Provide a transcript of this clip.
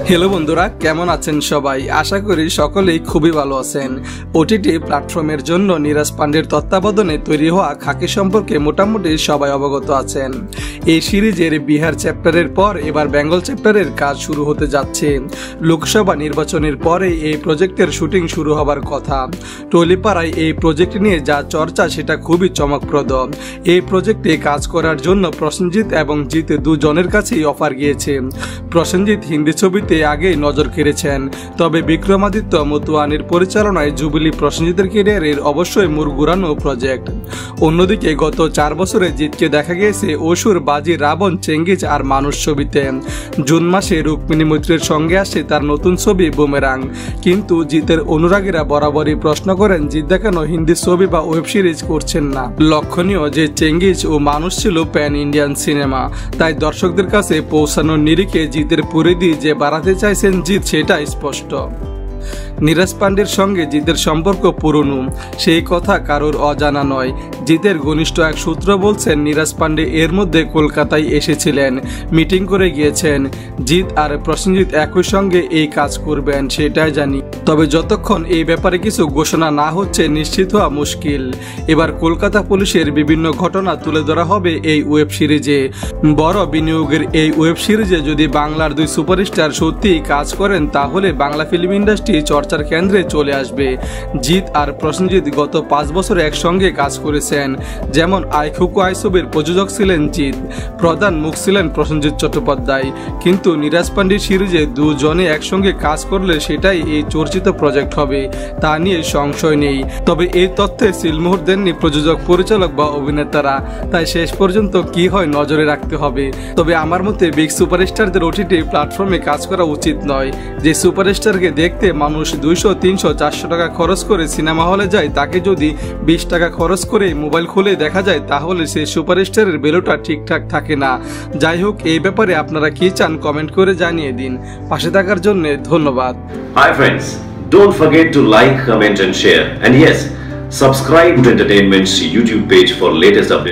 Hello বন্ধুরা, কেমন আছেন সবাই? আশা করি সকলেই খুবই ভালো আছেন। ওটিটি প্ল্যাটফর্মের জন্য নীরাজ পান্ডের তত্ত্বাবধানে তৈরি হওয়া খাকি সম্পর্কে মোটামুটি সবাই অবগত আছেন। এই সিরিজের বিহার চ্যাপ্টারের পর এবার বেঙ্গল চ্যাপ্টারের কাজ শুরু হতে যাচ্ছে। লোকসভা নির্বাচনের পরে এই প্রজেক্টের শুটিং শুরু হবার কথা। টলিপাড়ায় এই প্রজেক্ট নিয়ে যা চর্চা সেটা খুবই চমকপ্রদ। এই প্রজেক্টে কাজ করার জন্য প্রসেনজিৎ এবং জিৎ দুজনের কাছেই অফার গিয়েছে। প্রসেনজিৎ হিন্দি ছবিতে আগেই নজর কেড়েছেন, তবে বিক্রমাদিত্য মতুয়ানির পরিচালনায় জুবিলি প্রসেনজিতের ক্যারিয়ারের অবশ্যই মুড় ঘুরানো প্রজেক্ট। অন্যদিকে গত 4 বছরে জিৎকে দেখা গিয়েছে অসুর, বাজি, রাবণ, চেঙ্গিজ আর মানুষ ছবিতে। জুন মাসে রুক্মিণী মৈত্রের সঙ্গে আসে তার নতুন ছবি বুমেরাং। কিন্তু জিতের অনুরাগীরা বরাবরই প্রশ্ন করেন জিৎ কেন হিন্দি ছবি বা ওয়েব সিরিজ করছেন না। লক্ষণীয় যে চেঙ্গিজ ও মানুষ ছিল প্যান ইন্ডিয়ান সিনেমা, তাই দর্শকদের কাছে পৌঁছানোর নিরিখে জিতের পরিধি যে বাড়াতে চাইছেন জিৎ সেটা স্পষ্ট। নীরাজ পান্ডের সঙ্গে জিতের সম্পর্ক পুরনো, সেই কথা কারোর অজানা নয়। জিতের ঘনিষ্ঠ এক সূত্র বলছেন নীরাজ পান্ডে এর মধ্যে কলকাতায় এসেছিলেন, মিটিং করে গিয়েছেন। জিৎ আর প্রসেনজিৎ একই সঙ্গে এই কাজ করবেন সেটাই জানি, তবে যতক্ষণ এই ব্যাপারে কিছু ঘোষণা না হচ্ছে নিশ্চিত হওয়া মুশকিল। এবার কলকাতা পুলিশের বিভিন্ন ঘটনা তুলে ধরা হবে এই ওয়েব সিরিজে। বড় বিনিয়োগের এই ওয়েব সিরিজে যদি বাংলার দুই সুপারস্টার সত্যিই কাজ করেন তাহলে বাংলা ফিল্ম ইন্ডাস্ট্রি চর্চার কেন্দ্রে চলে আসবে। জিৎ আর প্রসেনজিৎ গত 5 বছর একসঙ্গে কাজ করেছেন। যেমন আইখুকু আইসবের প্রযোজক ছিলেন জিৎ, প্রধান মুখ ছিলেন প্রসেনজিৎ চট্টোপাধ্যায়। কিন্তু নীরাজ পান্ডে সিরিজে দুজনে একসঙ্গে কাজ করলে সেটাই এই চর্চিত প্রজেক্ট হবে, তা নিয়ে সংশয় নেই। তবে এই তথ্যে সিলমোহর দেননি প্রযোজক, পরিচালক বা অভিনেতারা, তাই শেষ পর্যন্ত কি হয় নজরে রাখতে হবে। তবে আমার মতে বিগ সুপারস্টারদের ওটিটি প্ল্যাটফর্মে কাজ করা উচিত নয়। যে সুপারস্টারকে দেখতে মানুষ 200, 300, 400 টাকা খরচ করে সিনেমা হলে যায়, তাকে যদি 20 টাকা খরচ করে মোবাইল খুলে দেখা যায় তাহলে সেই সুপারস্টারের ভ্যালুটা ঠিকঠাক থাকে না। যাই হোক, এই ব্যাপারে আপনারা কি চান কমেন্ট করে জানিয়ে দিন। পাশে থাকার জন্য ধন্যবাদ। Hi friends, don't forget to like, comment and share, and yes, subscribe to Entertainment's YouTube page for latest updates.